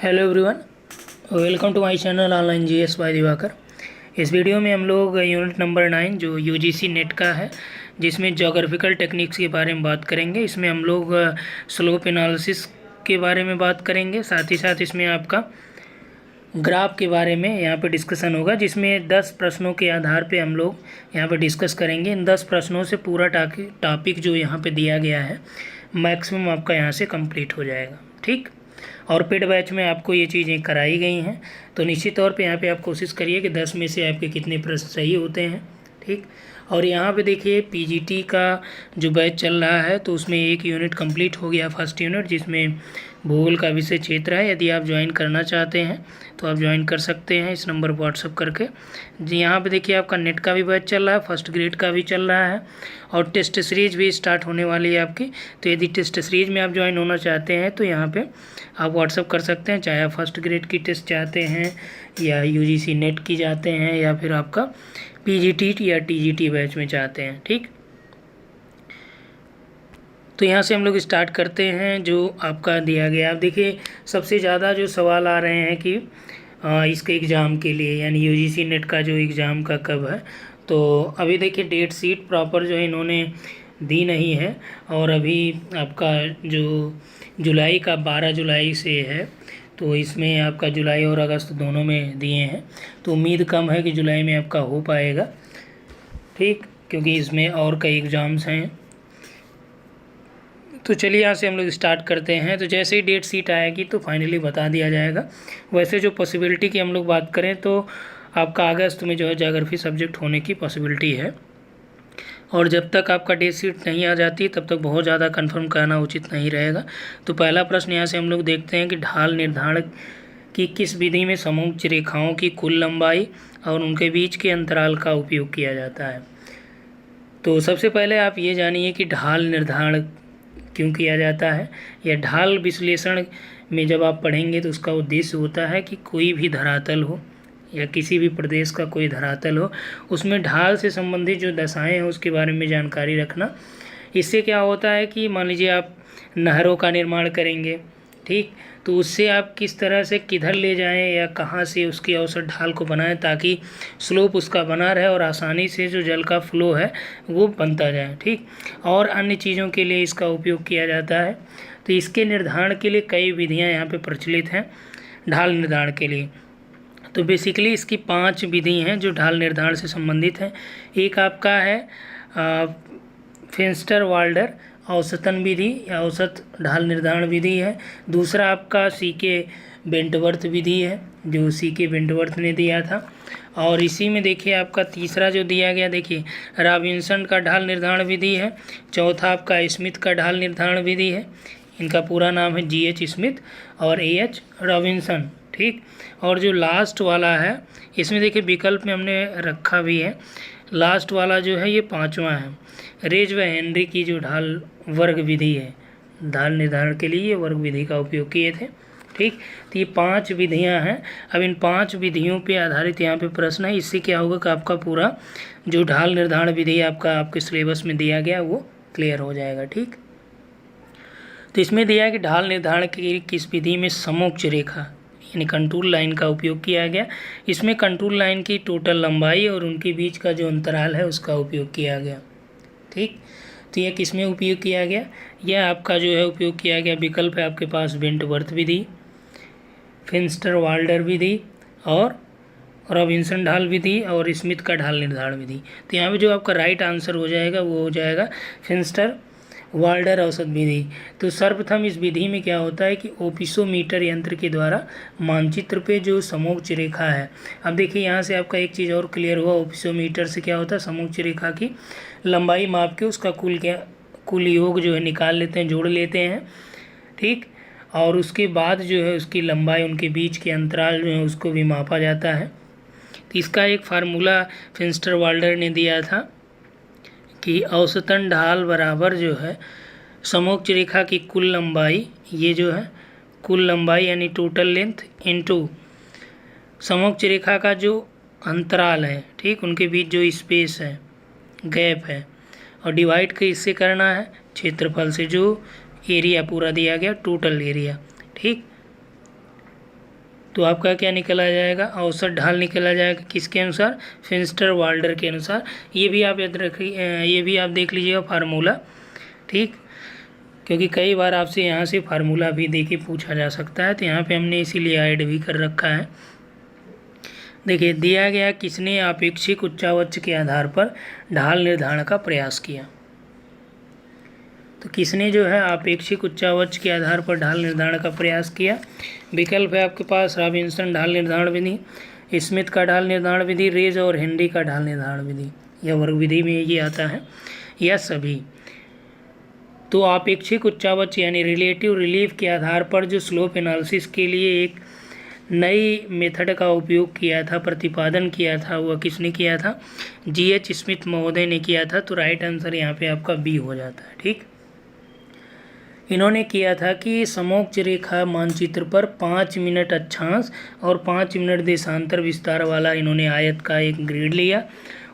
Hello everyone, welcome to my channel online GS by Diwakar. इस video में हम लोग यूनिट नंबर 9 जो यूजीसी नेट का है, जिसमें ज्योग्राफिकल टेक्निक्स के बारे में बात करेंगे। इसमें हम लोग स्लोप एनालिसिस के बारे में बात करेंगे, साथ ही साथ इसमें आपका ग्राफ के बारे में यहाँ पे डिस्कशन होगा, जिसमें 10 प्रश्नों के आधार पे हम लोग यहाँ पे डिस्कस करेंगे। इन 10 प्रश्नों से पूरा टॉपिक जो यहाँ पे दिया गया है मैक्सिमम आपका यहाँ से कंप्लीट हो जाएगा, ठीक। और पेड बैच में आपको ये चीज़ें कराई गई हैं, तो निश्चित तौर पे यहाँ पे आप कोशिश करिए कि 10 में से आपके कितने प्रश्न सही होते हैं, ठीक। और यहाँ पे देखिए पीजीटी का जो बैच चल रहा है, तो उसमें एक यूनिट कंप्लीट हो गया, फर्स्ट यूनिट, जिसमें भूगोल का विषय क्षेत्र है। यदि आप ज्वाइन करना चाहते हैं तो आप ज्वाइन कर सकते हैं इस नंबर पर व्हाट्सअप करके। जी, यहाँ पे देखिए आपका नेट का भी बैच चल रहा है, फर्स्ट ग्रेड का भी चल रहा है, और टेस्ट सीरीज भी स्टार्ट होने वाली है आपकी। तो यदि टेस्ट सीरीज में आप ज्वाइन होना चाहते हैं तो यहाँ पे आप व्हाट्सअप कर सकते हैं, चाहे आप फर्स्ट ग्रेड की टेस्ट चाहते हैं या यूजीसी नेट की चाहते हैं या फिर आपका पीजीटी या टीजीटी बैच में चाहते हैं, ठीक। तो यहाँ से हम लोग स्टार्ट करते हैं जो आपका दिया गया। आप देखिए सबसे ज़्यादा जो सवाल आ रहे हैं कि इसके एग्ज़ाम के लिए, यानी यूजीसी नेट का जो एग्ज़ाम का कब है। तो अभी देखिए डेट शीट प्रॉपर जो है इन्होंने दी नहीं है, और अभी आपका जो जुलाई का 12 जुलाई से है, तो इसमें आपका जुलाई और अगस्त दोनों में दिए हैं। तो उम्मीद कम है कि जुलाई में आपका हो पाएगा, ठीक, क्योंकि इसमें और कई एग्ज़ाम्स हैं। तो चलिए यहाँ से हम लोग स्टार्ट करते हैं। तो जैसे ही डेट शीट आएगी तो फाइनली बता दिया जाएगा। वैसे जो पॉसिबिलिटी की हम लोग बात करें तो आपका अगस्त में जो है ज्योग्राफी सब्जेक्ट होने की पॉसिबिलिटी है, और जब तक आपका डेट शीट नहीं आ जाती तब तक बहुत ज़्यादा कंफर्म करना उचित नहीं रहेगा। तो पहला प्रश्न यहाँ से हम लोग देखते हैं कि ढाल निर्धारण की किस विधि में समोच्च रेखाओं की कुल लंबाई और उनके बीच के अंतराल का उपयोग किया जाता है। तो सबसे पहले आप ये जानिए कि ढाल निर्धारण क्यों किया जाता है, या ढाल विश्लेषण में जब आप पढ़ेंगे तो उसका उद्देश्य होता है कि कोई भी धरातल हो या किसी भी प्रदेश का कोई धरातल हो, उसमें ढाल से संबंधित जो दशाएं हैं उसके बारे में जानकारी रखना। इससे क्या होता है कि मान लीजिए आप नहरों का निर्माण करेंगे, ठीक, तो उससे आप किस तरह से किधर ले जाएं या कहाँ से उसकी औसत ढाल को बनाएं ताकि स्लोप उसका बना रहे और आसानी से जो जल का फ्लो है वो बनता जाए, ठीक। और अन्य चीज़ों के लिए इसका उपयोग किया जाता है। तो इसके निर्धारण के लिए कई विधियां यहाँ पे प्रचलित हैं ढाल निर्धारण के लिए। तो बेसिकली इसकी 5 विधि हैं जो ढाल निर्धारण से संबंधित हैं। एक आपका है फिंस्टर वाल्डर औसतन विधि या औसत ढाल निर्धारण विधि है। दूसरा आपका सीके बेंटवर्थ विधि है, जो सीके बेंटवर्थ ने दिया था। और इसी में देखिए आपका तीसरा जो दिया गया, देखिए रॉबिन्सन का ढाल निर्धारण विधि है। चौथा आपका स्मिथ का ढाल निर्धारण विधि है, इनका पूरा नाम है GH स्मिथ और AH रॉबिन्सन, ठीक। और जो लास्ट वाला है इसमें देखिए विकल्प में हमने रखा भी है, लास्ट वाला जो है ये 5वां है, रेज व हेनरी की जो ढाल वर्ग विधि है। ढाल निर्धारण के लिए ये वर्ग विधि का उपयोग किए थे, ठीक। तो ये 5 विधियां हैं। अब इन 5 विधियों पे आधारित यहाँ पे प्रश्न है। इससे क्या होगा कि आपका पूरा जो ढाल निर्धारण विधि आपका आपके सिलेबस में दिया गया वो क्लियर हो जाएगा, ठीक। तो इसमें दिया है कि ढाल निर्धारण की किस विधि में समोच्च रेखा यानी कंटूर लाइन का उपयोग किया गया। इसमें कंटूर लाइन की टोटल लंबाई और उनके बीच का जो अंतराल है उसका उपयोग किया गया, ठीक। तो यह किस में उपयोग किया गया, यह आपका जो है उपयोग किया गया, विकल्प है आपके पास बेंटवर्थ विधि, फिंस्टर वाल्डर विधि और रॉबिन्सन ढाल विधि और स्मिथ का ढाल निर्धारण विधि। तो यहाँ पे जो आपका राइट आंसर हो जाएगा वो हो जाएगा फिंस्टर वाल्डर औसत विधि। तो सर्वप्रथम इस विधि में क्या होता है कि ओपिसोमीटर यंत्र के द्वारा मानचित्र पे जो समोच्च रेखा है, अब देखिए यहाँ से आपका एक चीज़ और क्लियर हुआ, ओपिसोमीटर से क्या होता है, समोच्च रेखा की लंबाई माप के उसका कुल योग जो है निकाल लेते हैं, जोड़ लेते हैं, ठीक। और उसके बाद जो है उसकी लंबाई, उनके बीच के अंतराल जो है उसको भी मापा जाता है। तो इसका एक फार्मूला फिंस्टर वाल्डर ने दिया था कि औसतन ढाल बराबर जो है समोच्च रेखा की कुल लंबाई, ये जो है कुल लंबाई यानी टोटल लेंथ इनटू समोच्च रेखा का जो अंतराल है, ठीक, उनके बीच जो स्पेस है, गैप है, और डिवाइड किससे करना है, क्षेत्रफल से, जो एरिया पूरा दिया गया टोटल एरिया, ठीक। तो आपका क्या निकल आ जाएगा, औसत ढाल निकल आ जाएगा किसके अनुसार, फिंस्टर वाल्डर के अनुसार। ये भी आप याद रखिए, ये भी आप देख लीजिएगा फार्मूला, ठीक, क्योंकि कई बार आपसे यहाँ से फार्मूला भी दे के पूछा जा सकता है, तो यहाँ पे हमने इसीलिए ऐड भी कर रखा है। देखिए दिया गया किसने आपेक्षिक उच्चावच के आधार पर ढाल निर्धारण का प्रयास किया। तो किसने जो है आपेक्षिक उच्चावच के आधार पर ढाल निर्धारण का प्रयास किया। विकल्प है आपके पास रॉबिन्सन ढाल निर्धारण विधि, स्मिथ का ढाल निर्धारण विधि, रेज और हेनरी का ढाल निर्धारण विधि, यह वर्ग विधि में ये आता है, या सभी। तो आपेक्षिक उच्चावच यानी रिलेटिव रिलीफ के आधार पर जो स्लोप एनालिसिस के लिए एक नई मेथड का उपयोग किया था, प्रतिपादन किया था, वह किसने किया था, GH स्मिथ महोदय ने किया था। तो राइट आंसर यहाँ पे आपका बी हो जाता है, ठीक। इन्होंने किया था कि समोच्च रेखा मानचित्र पर 5 मिनट अक्षांश और 5 मिनट देशांतर विस्तार वाला इन्होंने आयत का एक ग्रिड लिया।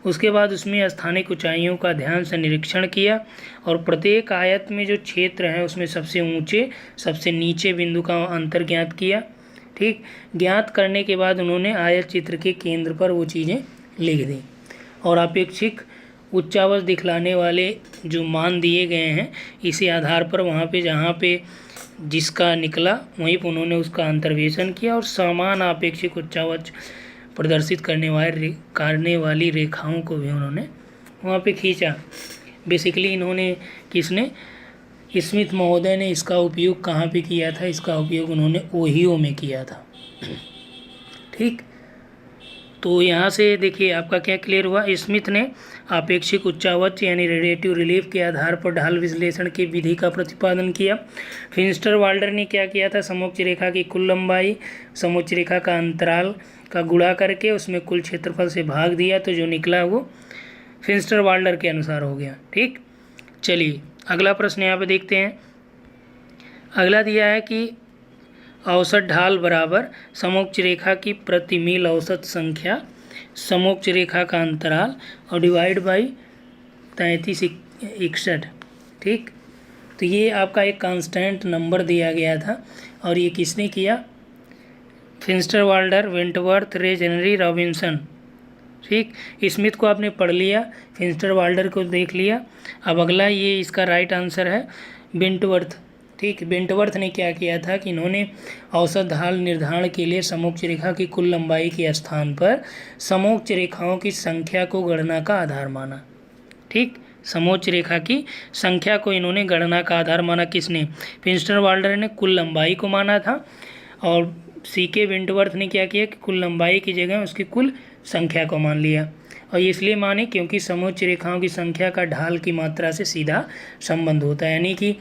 उसके बाद उसमें स्थानिक ऊंचाइयों का ध्यान से निरीक्षण किया और प्रत्येक आयत में जो क्षेत्र है उसमें सबसे ऊंचे सबसे नीचे बिंदु का अंतर ज्ञात किया, ठीक। ज्ञात करने के बाद उन्होंने आयत चित्र के केंद्र पर वो चीज़ें लिख दी और अपेक्षिक उच्चावच दिखलाने वाले जो मान दिए गए हैं इसी आधार पर वहाँ पे जहाँ पे जिसका निकला वहीं पर उन्होंने उसका अंतर्वेशन किया और समान अपेक्षिक उच्चावच प्रदर्शित करने वाली रेखाओं को भी उन्होंने वहाँ पे खींचा। बेसिकली इन्होंने किसने, स्मिथ महोदय ने इसका उपयोग कहाँ पे किया था, इसका उपयोग उन्होंने ओहियो में किया था, ठीक। तो यहाँ से देखिए आपका क्या क्लियर हुआ, स्मिथ ने आपेक्षिक उच्चावच यानी रिलेटिव रिलीफ के आधार पर ढाल विश्लेषण की विधि का प्रतिपादन किया। फिंस्टर वाल्डर ने क्या किया था, समोच्च रेखा की कुल लंबाई समोच्च रेखा का अंतराल का गुणा करके उसमें कुल क्षेत्रफल से भाग दिया, तो जो निकला वो फिंस्टर वाल्डर के अनुसार हो गया, ठीक। चलिए अगला प्रश्न यहाँ पे देखते हैं। अगला दिया है कि औसत ढाल बराबर समोच्च रेखा की प्रति मील औसत संख्या, समोच्च रेखा का अंतराल और डिवाइड बाई 3361, ठीक। तो ये आपका एक कांस्टेंट नंबर दिया गया था और ये किसने किया, फिंस्टर वाल्डर, वेंटवर्थ, रेज, हेनरी, रॉबिन्सन, ठीक। स्मिथ को आपने पढ़ लिया, फिंस्टर वाल्डर को देख लिया। अब अगला ये इसका राइट आंसर है वेंटवर्थ, ठीक। वेंटवर्थ ने क्या किया था कि इन्होंने औसत ढाल निर्धारण के लिए समोच्च रेखा की कुल लंबाई के स्थान पर समोच्च रेखाओं की संख्या को गणना का आधार माना, ठीक। समोच्च रेखा की संख्या को इन्होंने गणना का आधार माना, किसने, फिंस्टर वाल्डर ने कुल लंबाई को माना था और CK वेंटवर्थ ने क्या किया कि कुल लंबाई की जगह उसकी कुल संख्या को मान लिया। और इसलिए माने क्योंकि समोच्च रेखाओं की संख्या का ढाल की मात्रा से सीधा संबंध होता है, यानी कि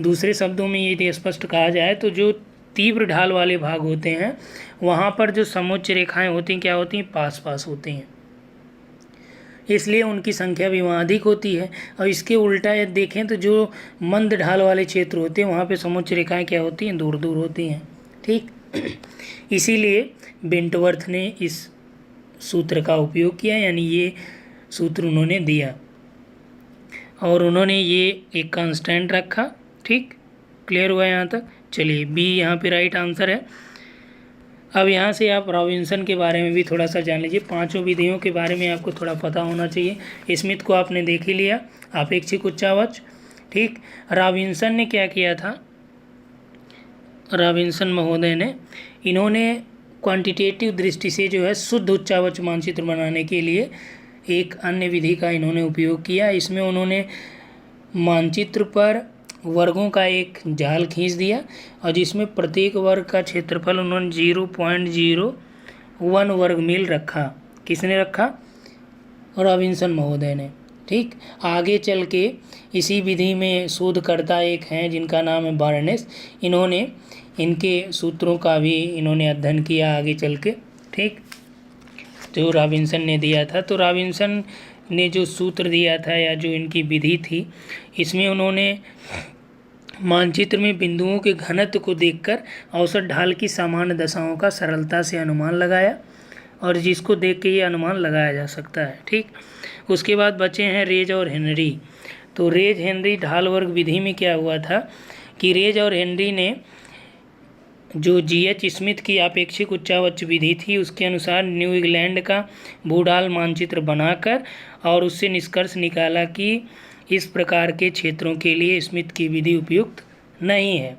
दूसरे शब्दों में यदि स्पष्ट कहा जाए तो जो तीव्र ढाल वाले भाग होते हैं वहाँ पर जो समोच्च रेखाएं होती हैं क्या होती हैं, पास पास होती हैं, इसलिए उनकी संख्या भी वहाँ अधिक होती है। और इसके उल्टा यदि देखें तो जो मंद ढाल वाले क्षेत्र होते हैं वहाँ पे समोच्च रेखाएं क्या होती हैं, दूर दूर होती हैं, ठीक। इसीलिए वेंटवर्थ ने इस सूत्र का उपयोग किया, यानी ये सूत्र उन्होंने दिया और उन्होंने ये एक कांस्टेंट रखा, ठीक। क्लियर हुआ यहाँ तक। चलिए बी यहाँ पे राइट आंसर है। अब यहाँ से आप रॉबिन्सन के बारे में भी थोड़ा सा जान लीजिए, पांचों विधियों के बारे में आपको थोड़ा पता होना चाहिए। स्मिथ को आपने देख ही लिया, आपेक्षिक उच्चावच, ठीक। रॉबिन्सन ने क्या किया था, रॉबिन्सन महोदय ने इन्होंने क्वांटिटेटिव दृष्टि से जो है शुद्ध उच्चावच मानचित्र बनाने के लिए एक अन्य विधि का इन्होंने उपयोग किया। इसमें उन्होंने मानचित्र पर वर्गों का एक जाल खींच दिया और जिसमें प्रत्येक वर्ग का क्षेत्रफल उन्होंने 0.01 वर्ग मील रखा। किसने रखा, रॉबिन्सन महोदय ने, ठीक। आगे चल के इसी विधि में शोधकर्ता एक हैं जिनका नाम है बार्नेस, इन्होंने इनके सूत्रों का भी इन्होंने अध्ययन किया आगे चल के, ठीक, जो रॉबिन्सन ने दिया था। तो रॉबिन्सन ने जो सूत्र दिया था या जो इनकी विधि थी, इसमें उन्होंने मानचित्र में बिंदुओं के घनत्व को देखकर औसत ढाल की सामान्य दशाओं का सरलता से अनुमान लगाया और जिसको देख के ये अनुमान लगाया जा सकता है, ठीक। उसके बाद बचे हैं रेज और हेनरी। तो रेज हेनरी ढाल वर्ग विधि में क्या हुआ था कि रेज और हेनरी ने जो G.H. स्मिथ की आपेक्षिक उच्चावच विधि थी उसके अनुसार न्यू इंग्लैंड का भूडाल मानचित्र बनाकर और उससे निष्कर्ष निकाला कि इस प्रकार के क्षेत्रों के लिए स्मिथ की विधि उपयुक्त नहीं है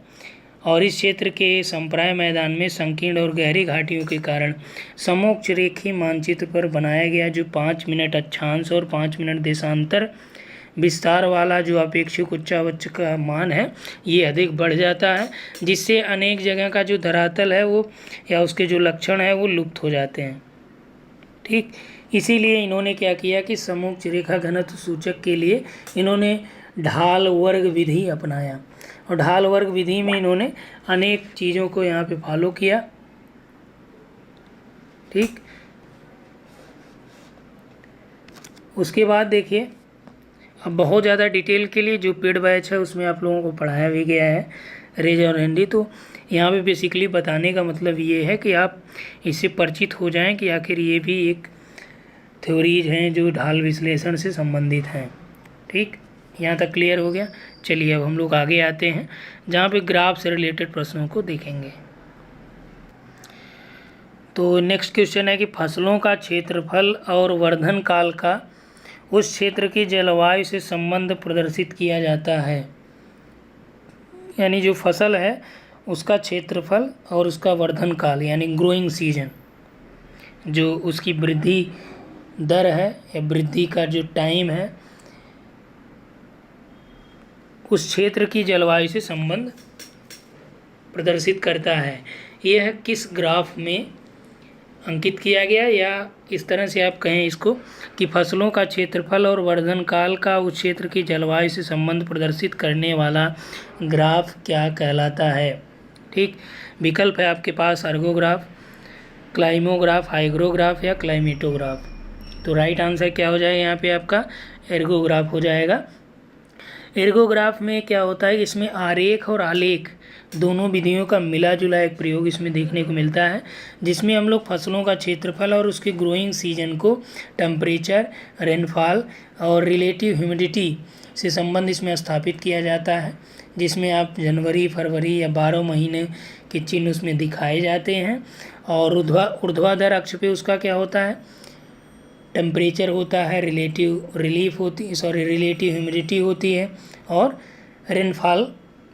और इस क्षेत्र के संप्राय मैदान में संकीर्ण और गहरी घाटियों के कारण समोच्च रेखीय मानचित्र पर बनाया गया जो 5 मिनट अक्षांश और 5 मिनट देशांतर विस्तार वाला जो अपेक्षिक उच्चावच का मान है ये अधिक बढ़ जाता है, जिससे अनेक जगह का जो धरातल है वो या उसके जो लक्षण है वो लुप्त हो जाते हैं। ठीक, इसीलिए इन्होंने क्या किया कि समोच्च रेखा घनत्व सूचक के लिए इन्होंने ढाल वर्ग विधि अपनाया और ढाल वर्ग विधि में इन्होंने अनेक चीज़ों को यहाँ पे फॉलो किया। ठीक, उसके बाद देखिए अब बहुत ज़्यादा डिटेल के लिए जो पेड बैच है उसमें आप लोगों को पढ़ाया भी गया है रेज और एंडी। तो यहाँ पे बेसिकली बताने का मतलब ये है कि आप इससे परिचित हो जाएं कि आखिर ये भी एक थ्योरीज हैं जो ढाल विश्लेषण से संबंधित हैं। ठीक, यहाँ तक क्लियर हो गया। चलिए अब हम लोग आगे आते हैं जहाँ पे ग्राफ से रिलेटेड प्रश्नों को देखेंगे। तो नेक्स्ट क्वेश्चन है कि फसलों का क्षेत्रफल और वर्धन काल का उस क्षेत्र की जलवायु से संबंध प्रदर्शित किया जाता है। यानी जो फसल है उसका क्षेत्रफल और उसका वर्धन काल यानी ग्रोइंग सीजन, जो उसकी वृद्धि दर है या वृद्धि का जो टाइम है, उस क्षेत्र की जलवायु से संबंध प्रदर्शित करता है। यह किस ग्राफ में अंकित किया गया, या इस तरह से आप कहें इसको कि फसलों का क्षेत्रफल और वर्धन काल का उस क्षेत्र की जलवायु से संबंध प्रदर्शित करने वाला ग्राफ क्या कहलाता है। ठीक, विकल्प है आपके पास अर्गोग्राफ, क्लाइमोग्राफ, हाइग्रोग्राफ या क्लाइमेटोग्राफ। तो राइट आंसर क्या हो जाएगा यहाँ पे आपका एर्गोग्राफ हो जाएगा। एर्गोग्राफ में क्या होता है, इसमें आरेख और आलेख दोनों विधियों का मिला जुला एक प्रयोग इसमें देखने को मिलता है, जिसमें हम लोग फसलों का क्षेत्रफल और उसके ग्रोइंग सीजन को टेम्परेचर, रेनफॉल और रिलेटिव ह्यूमिडिटी से संबंध इसमें स्थापित किया जाता है, जिसमें आप जनवरी, फरवरी या 12 महीने के चिन्ह उसमें दिखाए जाते हैं। और ऊर्ध्वाधर अक्ष पे उसका क्या होता है, टेम्परेचर होता है, रिलेटिव ह्यूमिडिटी होती है और रेनफॉल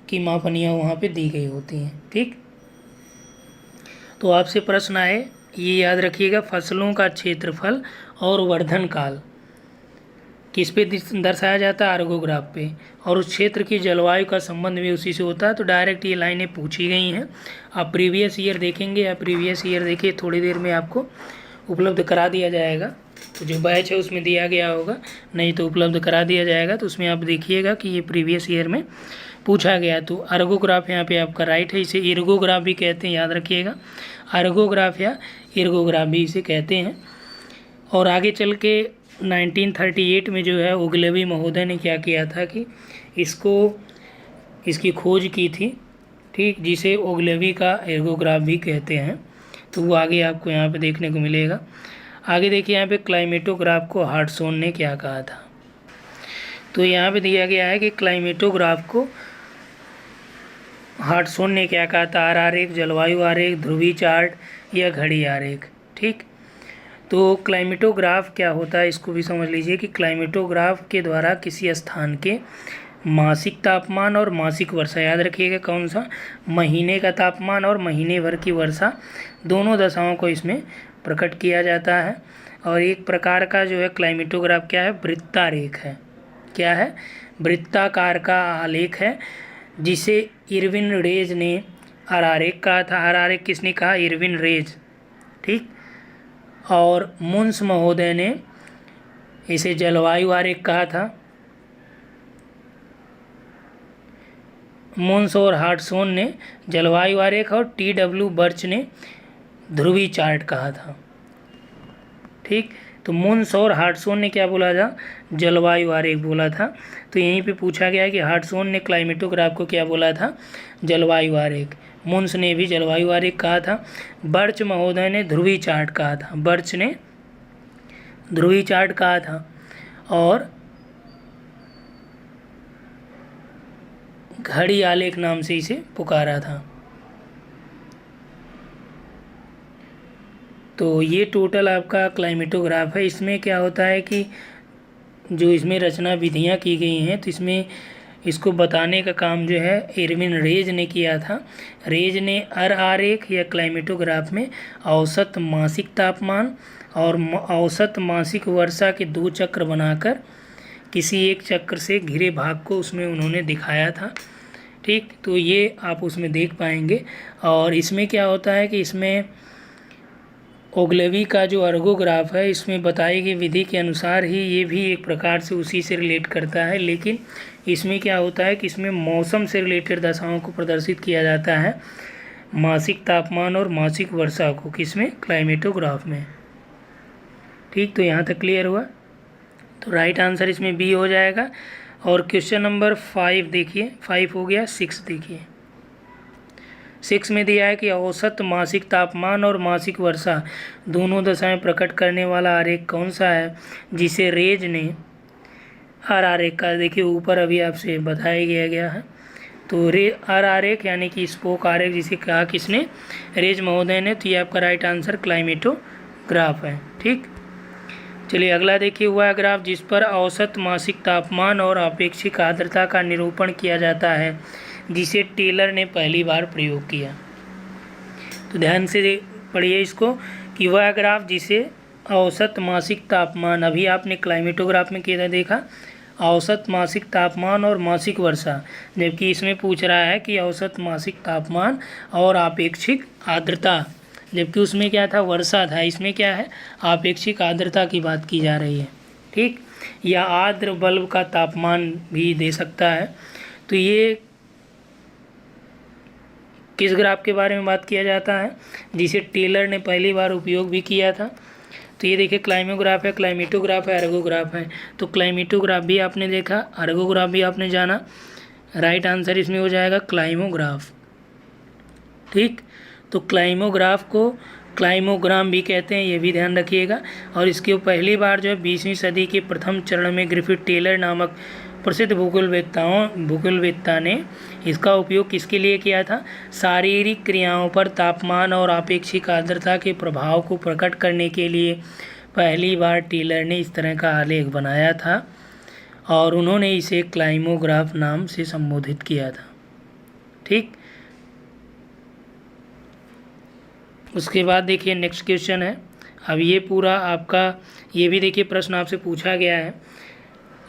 की मापनियाँ वहाँ पे दी गई होती हैं। ठीक, तो आपसे प्रश्न आए ये याद रखिएगा, फसलों का क्षेत्रफल और वर्धन काल किस पे दर्शाया जाता है, आर्गोग्राफ पे, और उस क्षेत्र की जलवायु का संबंध भी उसी से होता है। तो डायरेक्ट ये लाइनें पूछी गई हैं। आप प्रीवियस ईयर देखेंगे या प्रीवियस ईयर देखिए, थोड़ी देर में आपको उपलब्ध करा दिया जाएगा। तो जो बैच है उसमें दिया गया होगा, नहीं तो उपलब्ध करा दिया जाएगा। तो उसमें आप देखिएगा कि ये प्रीवियस ईयर में पूछा गया। तो अर्गोग्राफ यहाँ पे आपका राइट है, इसे इर्गोग्राफ भी कहते हैं, याद रखिएगा। अर्गोग्राफ या इर्गोग्राफ भी इसे कहते हैं। और आगे चल के 1938 में जो है ओग्लेवी महोदय ने क्या किया था कि इसकी खोज की थी। ठीक, जिसे ओग्लेवी का एर्गोग्राफ भी कहते हैं। तो वो आगे आपको यहाँ पे देखने को मिलेगा। आगे देखिए यहाँ पे क्लाइमेटोग्राफ को हार्टसोन ने क्या कहा था। तो यहाँ पे दिया गया है कि क्लाइमेटोग्राफ को हार्टसोन ने क्या कहा था, आरेख, जलवायु आरेख, ध्रुवी चार्ट या घड़ी आरेख। ठीक, तो क्लाइमेटोग्राफ क्या होता है इसको भी समझ लीजिए कि क्लाइमेटोग्राफ के द्वारा किसी स्थान के मासिक तापमान और मासिक वर्षा, याद रखिएगा कौन सा, महीने का तापमान और महीने भर की वर्षा, दोनों दशाओं को इसमें प्रकट किया जाता है। और एक प्रकार का जो है क्लाइमेटोग्राफ क्या है, वृत्तारेख है। क्या है, वृत्ताकार का आलेख है, जिसे इरविन रेज ने आरेख कहा था। आरेख किसने कहा, इरविन रेज। ठीक, और मुन्स महोदय ने इसे जलवायु आरेख कहा था। मुन्स और हार्टसोन ने जलवायु आरेख और TW बर्च ने ध्रुवी चार्ट कहा था। ठीक, तो मुन्स और हार्टसोन ने क्या बोला था, जलवायु आरेख बोला था। तो यहीं पे पूछा गया है कि हार्टसोन ने क्लाइमेटोग्राफ को क्या बोला था, जलवायु आरेख। मुन्स ने भी जलवायु आरेख कहा था। बर्च महोदय ने ध्रुवी चार्ट कहा था। बर्च ने ध्रुवी चार्ट कहा था और घड़ी आलेख नाम से इसे पुकारा था। तो ये टोटल आपका क्लाइमेटोग्राफ है। इसमें क्या होता है कि जो इसमें रचना विधियाँ की गई हैं, तो इसमें इसको बताने का काम जो है इरविन रेज ने किया था। रेज ने आरेख या क्लाइमेटोग्राफ में औसत मासिक तापमान और औसत मासिक वर्षा के 2 चक्र बनाकर किसी एक चक्र से घिरे भाग को उसमें उन्होंने दिखाया था। ठीक, तो ये आप उसमें देख पाएंगे। और इसमें क्या होता है कि इसमें ओग्लवी का जो अर्गोग्राफ है, इसमें बताई गई विधि के अनुसार ही ये भी एक प्रकार से उसी से रिलेट करता है, लेकिन इसमें क्या होता है कि इसमें मौसम से रिलेटेड दशाओं को प्रदर्शित किया जाता है, मासिक तापमान और मासिक वर्षा को, किसमें, क्लाइमेटोग्राफ में। ठीक, तो यहाँ तक क्लियर हुआ। तो राइट आंसर इसमें बी हो जाएगा। और क्वेश्चन नंबर 5 देखिए, 5 हो गया। 6 देखिए, 6 में दिया है कि औसत मासिक तापमान और मासिक वर्षा दोनों दशाएं प्रकट करने वाला आरेख कौन सा है, जिसे रेज ने आरेख का, देखिए ऊपर अभी आपसे बताया गया है। तो आरेख यानी कि स्पोक आरेख, जिसे कहा किसने, रेज महोदय ने। तो ये आपका राइट आंसर क्लाइमेटोग्राफ है। ठीक, चलिए अगला देखिए, हुआ ग्राफ जिस पर औसत मासिक तापमान और अपेक्षित आर्द्रता का निरूपण किया जाता है, जिसे टेलर ने पहली बार प्रयोग किया। तो ध्यान से पढ़िए इसको कि वह ग्राफ जिसे औसत मासिक तापमान, अभी आपने क्लाइमेटोग्राफ में किया देखा औसत मासिक तापमान और मासिक वर्षा, जबकि इसमें पूछ रहा है कि औसत मासिक तापमान और आपेक्षिक आर्द्रता, जबकि उसमें क्या था, वर्षा था। इसमें क्या है, आपेक्षिक आर्द्रता की बात की जा रही है। ठीक, या आर्द्र बल्ब का तापमान भी दे सकता है। तो ये किस ग्राफ के बारे में बात किया जाता है, जिसे टेलर ने पहली बार उपयोग भी किया था। तो ये देखिए क्लाइमोग्राफ है, क्लाइमेटोग्राफ है, अर्गोग्राफ है। तो क्लाइमेटोग्राफ भी आपने देखा, अर्गोग्राफ भी आपने जाना। राइट आंसर इसमें हो जाएगा क्लाइमोग्राफ। ठीक, तो क्लाइमोग्राफ को क्लाइमोग्राम भी कहते हैं, ये भी ध्यान रखिएगा। और इसके पहली बार जो है 20वीं सदी के प्रथम चरण में ग्रिफिथ टेलर नामक प्रसिद्ध भूगोलवेत्ता ने इसका उपयोग किसके लिए किया था, शारीरिक क्रियाओं पर तापमान और आपेक्षिक आर्द्रता के प्रभाव को प्रकट करने के लिए पहली बार टेलर ने इस तरह का आलेख बनाया था और उन्होंने इसे क्लाइमोग्राफ नाम से संबोधित किया था। ठीक, उसके बाद देखिए नेक्स्ट क्वेश्चन है। अब ये पूरा आपका, ये भी देखिए प्रश्न आपसे पूछा गया है।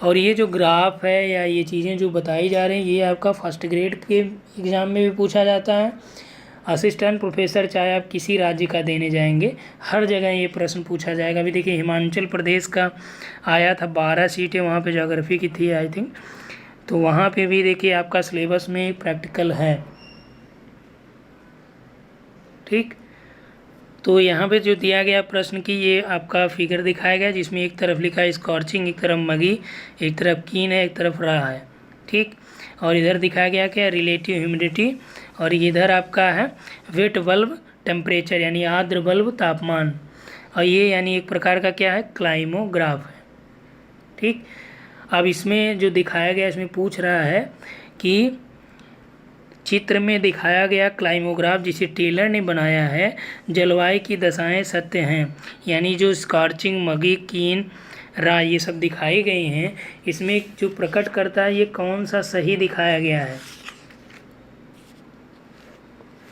और ये जो ग्राफ है या ये चीज़ें जो बताई जा रही हैं, ये आपका फर्स्ट ग्रेड के एग्ज़ाम में भी पूछा जाता है। असिस्टेंट प्रोफेसर चाहे आप किसी राज्य का देने जाएंगे, हर जगह ये प्रश्न पूछा जाएगा। अभी देखिए हिमाचल प्रदेश का आया था, 12 सीटें वहाँ पे ज्योग्राफी की थी आई थिंक। तो वहाँ पे भी देखिए आपका सिलेबस में प्रैक्टिकल है। ठीक, तो यहाँ पे जो दिया गया प्रश्न की ये आपका फिगर दिखाया गया, जिसमें एक तरफ लिखा है स्कॉर्चिंग, एक तरफ मगी, एक तरफ कीन है, एक तरफ रहा है। ठीक, और इधर दिखाया गया क्या, रिलेटिव ह्यूमिडिटी, और इधर आपका है वेट बल्ब टेम्परेचर यानी आर्द्र बल्ब तापमान, और ये यानी एक प्रकार का क्या है, क्लाइमोग्राफ है। ठीक, अब इसमें जो दिखाया गया, इसमें पूछ रहा है कि चित्र में दिखाया गया क्लाइमोग्राफ जिसे टेलर ने बनाया है, जलवायु की दशाएं सत्य हैं, यानी जो स्कॉर्चिंग, मगी, कीन, रा ये सब दिखाई गई हैं, इसमें जो प्रकट करता है ये कौन सा सही दिखाया गया है।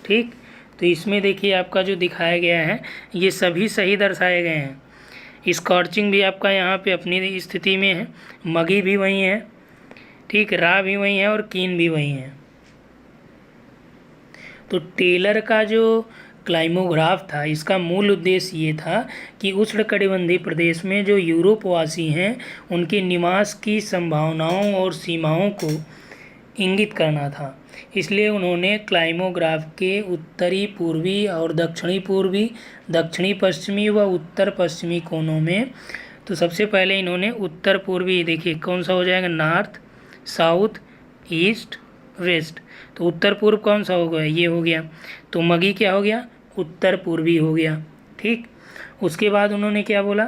ठीक, तो इसमें देखिए आपका जो दिखाया गया है ये सभी सही दर्शाए गए हैं। स्कॉर्चिंग भी आपका यहाँ पे अपनी स्थिति में है, मगी भी वही है, ठीक, रा भी वही है और कीन भी वही है। तो टेलर का जो क्लाइमोग्राफ था, इसका मूल उद्देश्य ये था कि उष्णकटिबंधीय प्रदेश में जो यूरोपवासी हैं उनके निवास की संभावनाओं और सीमाओं को इंगित करना था। इसलिए उन्होंने क्लाइमोग्राफ के उत्तरी पूर्वी और दक्षिणी पूर्वी, दक्षिणी पश्चिमी व उत्तर पश्चिमी कोनों में, तो सबसे पहले इन्होंने उत्तर पूर्वी, देखिए कौन सा हो जाएगा, नॉर्थ, साउथ, ईस्ट, वेस्ट। तो उत्तर पूर्व कौन सा हो गया, ये हो गया। तो मगी क्या हो गया, उत्तर पूर्वी हो गया। ठीक, उसके बाद उन्होंने क्या बोला,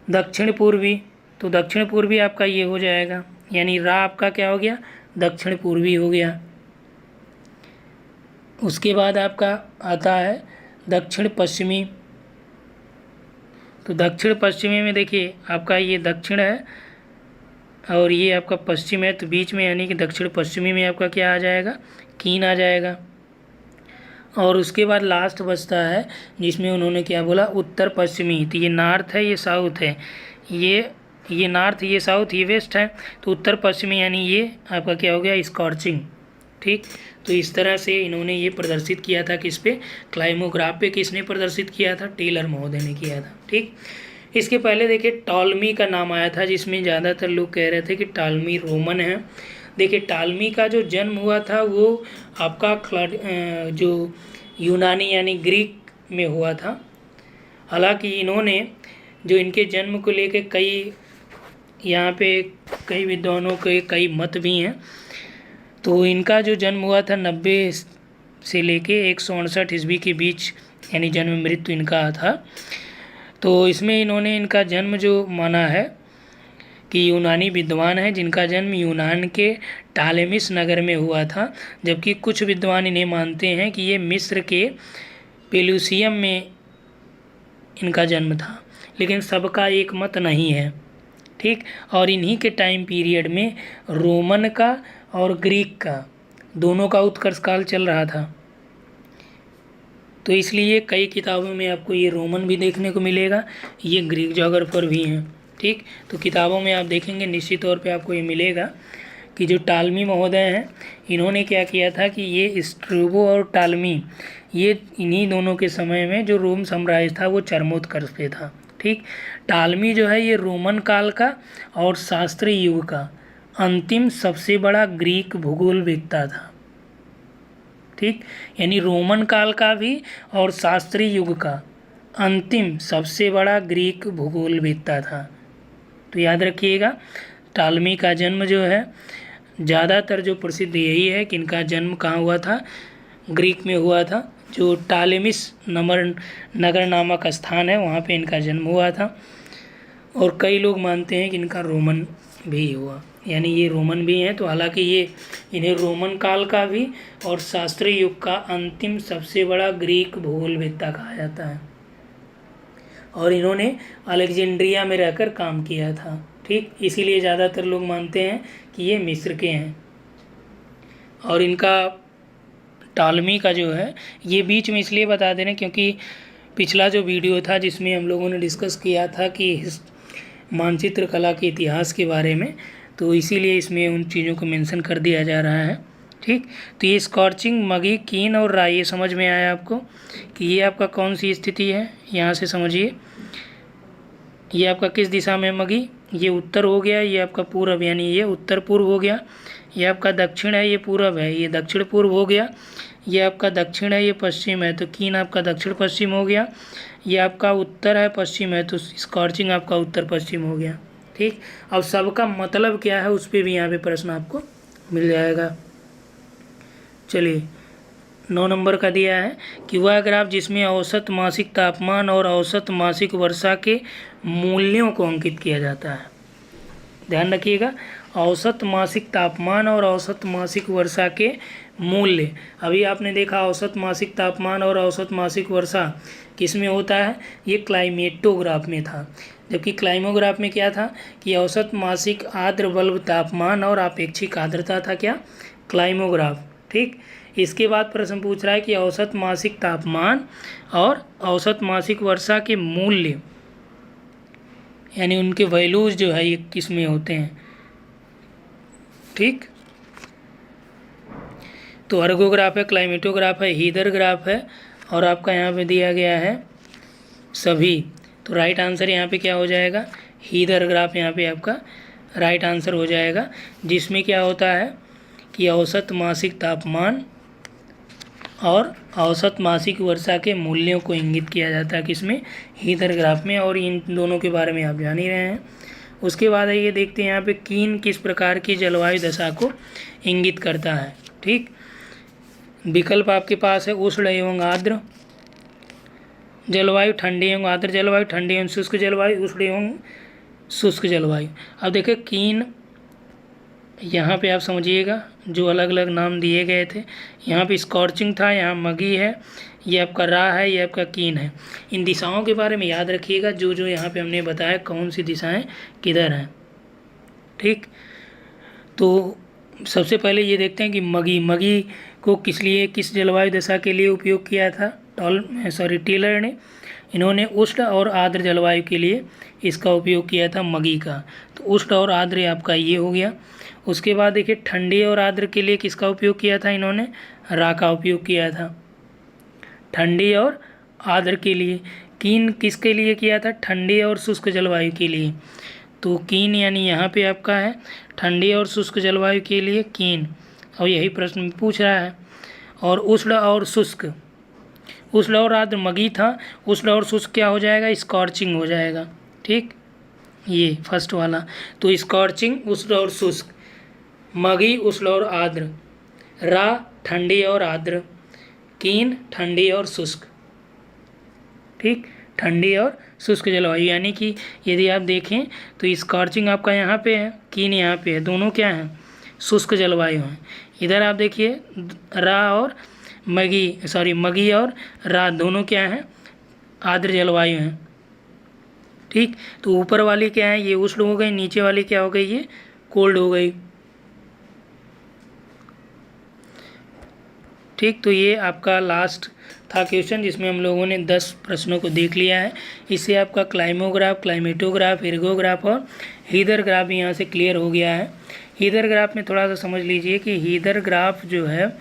दक्षिण पूर्वी, तो दक्षिण पूर्वी आपका ये हो जाएगा, यानी रा आपका क्या हो गया, दक्षिण पूर्वी हो गया। उसके बाद आपका आता है दक्षिण पश्चिमी, तो दक्षिण पश्चिमी में देखिए आपका ये दक्षिण है और ये आपका पश्चिम है, तो बीच में यानी कि दक्षिण पश्चिमी में आपका क्या आ जाएगा, कीन आ जाएगा। और उसके बाद लास्ट बचता है जिसमें उन्होंने क्या बोला, उत्तर पश्चिमी। तो ये नॉर्थ है, ये साउथ है, ये नॉर्थ, ये साउथ, ये वेस्ट है, तो उत्तर पश्चिमी यानी ये आपका क्या हो गया, स्कॉर्चिंग। ठीक, तो इस तरह से इन्होंने ये प्रदर्शित किया था किस पे, क्लाइमोग्राफ पे। किसने प्रदर्शित किया था, टेलर महोदय ने किया था। ठीक, इसके पहले देखिए टॉलमी का नाम आया था, जिसमें ज़्यादातर लोग कह रहे थे कि टॉलमी रोमन है। देखिए टॉलमी का जो जन्म हुआ था वो आपका जो यूनानी यानी ग्रीक में हुआ था। हालांकि इन्होंने जो इनके जन्म को लेकर यहाँ पे कई विद्वानों के कई मत भी हैं। तो इनका जो जन्म हुआ था 90 से लेके 168 ईस्वी के बीच, यानी जन्म मृत्यु इनका था। तो इसमें इन्होंने इनका जन्म जो माना है कि यूनानी विद्वान है जिनका जन्म यूनान के टालेमिस नगर में हुआ था, जबकि कुछ विद्वान इन्हें मानते हैं कि ये मिस्र के पेलुसियम में इनका जन्म था, लेकिन सबका एक मत नहीं है। ठीक, और इन्हीं के टाइम पीरियड में रोमन का और ग्रीक का दोनों का उत्कर्ष काल चल रहा था। तो इसलिए कई किताबों में आपको ये रोमन भी देखने को मिलेगा, ये ग्रीक जोग्राफर भी हैं। ठीक, तो किताबों में आप देखेंगे निश्चित तौर पे आपको ये मिलेगा कि जो टालमी महोदय हैं इन्होंने क्या किया था कि ये स्ट्रैबो और टालमी, ये इन्हीं दोनों के समय में जो रोम साम्राज्य था वो चरमोत्कर्ष पे था। ठीक, टालमी जो है ये रोमन काल का और शास्त्रीय युग का अंतिम सबसे बड़ा ग्रीक भूगोलवेत्ता था। ठीक, यानी रोमन काल का भी और शास्त्रीय युग का अंतिम सबसे बड़ा ग्रीक भूगोलवेत्ता था। तो याद रखिएगा टालमी का जन्म जो है ज़्यादातर जो प्रसिद्ध यही है कि इनका जन्म कहाँ हुआ था, ग्रीक में हुआ था, जो टालेमिस नगर नामक स्थान है वहाँ पे इनका जन्म हुआ था। और कई लोग मानते हैं कि इनका रोमन भी हुआ, यानी ये रोमन भी हैं। तो हालांकि ये इन्हें रोमन काल का भी और शास्त्रीय युग का अंतिम सबसे बड़ा ग्रीक भूगोलवेत्ता कहा जाता है, और इन्होंने अलेक्जेंड्रिया में रहकर काम किया था। ठीक, इसीलिए ज़्यादातर लोग मानते हैं कि ये मिस्र के हैं। और इनका टालमी का जो है ये बीच में इसलिए बता दे रहे हैं क्योंकि पिछला जो वीडियो था जिसमें हम लोगों ने डिस्कस किया था कि मानचित्र कला के इतिहास के बारे में, तो इसीलिए इसमें उन चीज़ों को मेंशन कर दिया जा रहा है। ठीक, तो ये स्कॉर्चिंग, मगी, कीन और राय, ये समझ में आया आपको कि ये आपका कौन सी स्थिति है। यहाँ से समझिए ये आपका किस दिशा में मगी, ये उत्तर हो गया, ये आपका पूर्व यानी ये उत्तर पूर्व हो गया, ये आपका दक्षिण है, ये पूर्व है, ये दक्षिण पूर्व हो गया, ये आपका दक्षिण है, ये पश्चिम है, तो कीन आपका दक्षिण पश्चिम हो गया, ये आपका उत्तर है, पश्चिम है, तो स्कॉर्चिंग आपका उत्तर पश्चिम हो गया। ठीक, अब सबका मतलब क्या है उस पर भी यहाँ पे प्रश्न आपको मिल जाएगा। चलिए 9 नंबर का दिया है कि वह ग्राफ जिसमें औसत मासिक तापमान और औसत मासिक वर्षा के मूल्यों को अंकित किया जाता है। ध्यान रखिएगा, औसत मासिक तापमान और औसत मासिक वर्षा के मूल्य। अभी आपने देखा औसत मासिक तापमान और औसत मासिक वर्षा किस में होता है, ये क्लाइमेटोग्राफ में था, जबकि क्लाइमोग्राफ में क्या था कि औसत मासिक आर्द्र बल्ब तापमान और आपेक्षिक आर्द्रता था क्या, क्लाइमोग्राफ। ठीक, इसके बाद प्रश्न पूछ रहा है कि औसत मासिक तापमान और औसत मासिक वर्षा के मूल्य यानी उनके वैल्यूज जो है ये किस में होते हैं। ठीक, तो अर्गोग्राफ है, क्लाइमेटोग्राफ है, हीदर ग्राफ है, और आपका यहाँ पे दिया गया है सभी। तो राइट आंसर यहाँ पे क्या हो जाएगा, हीदर ग्राफ यहाँ पे आपका राइट आंसर हो जाएगा, जिसमें क्या होता है कि औसत मासिक तापमान और औसत मासिक वर्षा के मूल्यों को इंगित किया जाता है किसमें, हीदर ग्राफ में। और इन दोनों के बारे में आप जान ही रहे हैं। उसके बाद आइए देखते हैं यहाँ पे कीन किस प्रकार की जलवायु दशा को इंगित करता है। ठीक, विकल्प आपके पास है उष्ण एवं आर्द्र जलवायु, ठंडी एवं आर्द्र जलवायु, ठंडी एवं शुष्क जलवायु, उष्ण एवं शुष्क जलवायु। अब देखिए कीन यहाँ पे आप समझिएगा जो अलग अलग नाम दिए गए थे, यहाँ पे स्कॉर्चिंग था, यहाँ मगी है, ये आपका रा है, ये आपका कीन है। इन दिशाओं के बारे में याद रखिएगा, जो जो यहाँ पे हमने बताया कौन सी दिशाएं किधर हैं। ठीक, तो सबसे पहले ये देखते हैं कि मगी को किस जलवायु दशा के लिए उपयोग किया था टेलर ने। इन्होंने उष्ण और आर्द्र जलवायु के लिए इसका उपयोग किया था मगी का। तो उष्ण और आर्द्र आपका ये हो गया। उसके बाद देखिए ठंडी और आर्द्र के लिए किसका उपयोग किया था, इन्होंने रा का उपयोग किया था ठंडी और आर्द्र के लिए। कीन किसके लिए किया था, ठंडी और शुष्क जलवायु के लिए। तो कीन यानी यहाँ पे आपका है ठंडी और शुष्क जलवायु के लिए कीन, और यही प्रश्न पूछ रहा है। और उष्ण और शुष्क, उष्ण और आर्द्र मगी था, उष्ण और शुष्क क्या हो जाएगा, स्कॉर्चिंग हो जाएगा। ठीक, ये फर्स्ट वाला। तो स्कॉर्चिंग उष्ण और शुष्क, मगी उष्ण और आर्द्र, रा ठंडी और आर्द्र, कीन ठंडी और शुष्क। ठीक, ठंडी और शुष्क जलवायु, यानी कि यदि आप देखें तो स्कॉर्चिंग आपका यहाँ पे है, कीन यहाँ पे है, दोनों क्या हैं, शुष्क जलवायु हैं। इधर आप देखिए रा और मगी और रा दोनों क्या हैं, आर्द्र जलवायु हैं। ठीक, तो ऊपर वाली क्या है, ये उष्ण हो गई, नीचे वाली क्या हो गई, ये कोल्ड हो गई। ठीक, तो ये आपका लास्ट था क्वेश्चन, जिसमें हम लोगों ने 10 प्रश्नों को देख लिया है। इससे आपका क्लाइमोग्राफ, क्लाइमेटोग्राफ, एर्गोग्राफ और हीदर ग्राफ भी यहाँ से क्लियर हो गया है। हीदर ग्राफ में थोड़ा सा समझ लीजिए कि हीदर ग्राफ जो है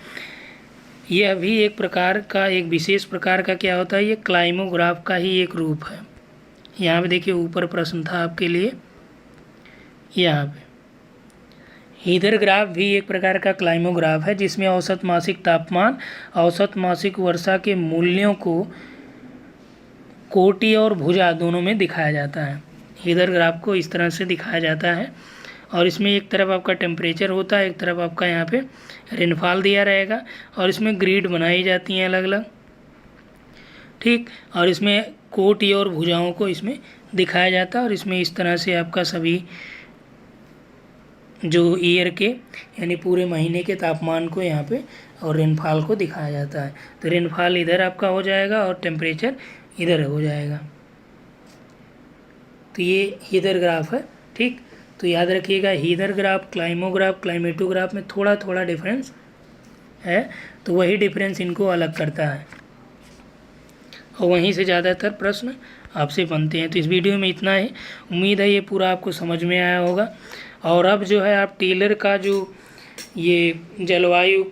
यह भी एक प्रकार का, एक विशेष प्रकार का क्या होता है, ये क्लाइमोग्राफ का ही एक रूप है। यहाँ पे देखिए ऊपर प्रश्न था आपके लिए, यहाँ पे हीदर ग्राफ भी एक प्रकार का क्लाइमोग्राफ है, जिसमें औसत मासिक तापमान, औसत मासिक वर्षा के मूल्यों को कोटि और भुजा दोनों में दिखाया जाता है। हीदर ग्राफ को इस तरह से दिखाया जाता है, और इसमें एक तरफ आपका टेम्परेचर होता है, एक तरफ आपका यहाँ पे रेनफॉल दिया रहेगा, और इसमें ग्रिड बनाई जाती हैं अलग अलग। ठीक, और इसमें कोटि और भुजाओं को इसमें दिखाया जाता है, और इसमें इस तरह से आपका सभी जो ईयर के यानी पूरे महीने के तापमान को यहाँ पे और रेनफॉल को दिखाया जाता है। तो रेनफॉल इधर आपका हो जाएगा और टेम्परेचर इधर हो जाएगा। तो ये हीदर ग्राफ है। ठीक, तो याद रखिएगा हीदर ग्राफ, क्लाइमोग्राफ, क्लाइमेटोग्राफ में थोड़ा थोड़ा डिफरेंस है, तो वही डिफरेंस इनको अलग करता है, और वहीं से ज़्यादातर प्रश्न आपसे बनते हैं। तो इस वीडियो में इतना ही, उम्मीद है ये पूरा आपको समझ में आया होगा। और अब जो है आप टेलर का जो ये जलवायु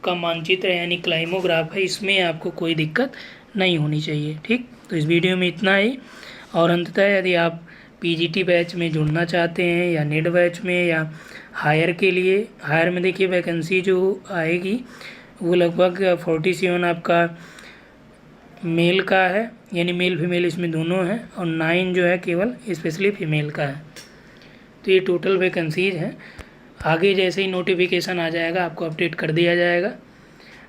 का मानचित्र यानी क्लाइमोग्राफ है, इसमें आपको कोई दिक्कत नहीं होनी चाहिए। ठीक, तो इस वीडियो में इतना ही। और अंततः यदि आप पीजीटी बैच में जुड़ना चाहते हैं या नेट बैच में या हायर के लिए, हायर में देखिए वैकेंसी जो आएगी वो लगभग 47 आपका मेल का है, यानी मेल फीमेल इसमें दोनों हैं, और 9 जो है केवल स्पेशली फीमेल का है। तो ये टोटल वैकेंसीज हैं। आगे जैसे ही नोटिफिकेशन आ जाएगा आपको अपडेट कर दिया जाएगा।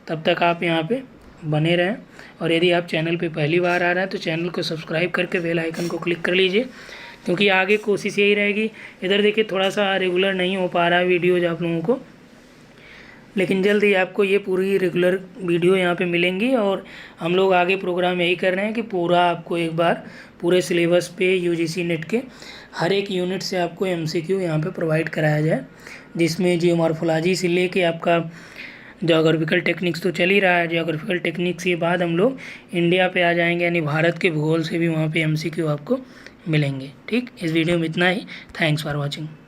तब तक आप यहाँ पे बने रहें, और यदि आप चैनल पे पहली बार आ रहे हैं तो चैनल को सब्सक्राइब करके बेल आइकन को क्लिक कर लीजिए, क्योंकि आगे कोशिश यही रहेगी। इधर देखिए थोड़ा सा रेगुलर नहीं हो पा रहा है वीडियोज़ आप लोगों को, लेकिन जल्द ही आपको ये पूरी रेगुलर वीडियो यहाँ पे मिलेंगी। और हम लोग आगे प्रोग्राम यही कर रहे हैं कि पूरा आपको एक बार पूरे सिलेबस पे यूजीसी नेट के हर एक यूनिट से आपको एमसीक्यू यहाँ पे प्रोवाइड कराया जाए, जिसमें जियोमॉर्फोलॉजी से लेके आपका ज्योग्राफिकल टेक्निक्स तो चल ही रहा है। ज्योग्राफिकल टेक्निक्स के बाद हम लोग इंडिया पे आ जाएंगे, यानी भारत के भूगोल से भी वहाँ पे एमसीक्यू आपको मिलेंगे। ठीक, इस वीडियो में इतना ही। Thanks for watching.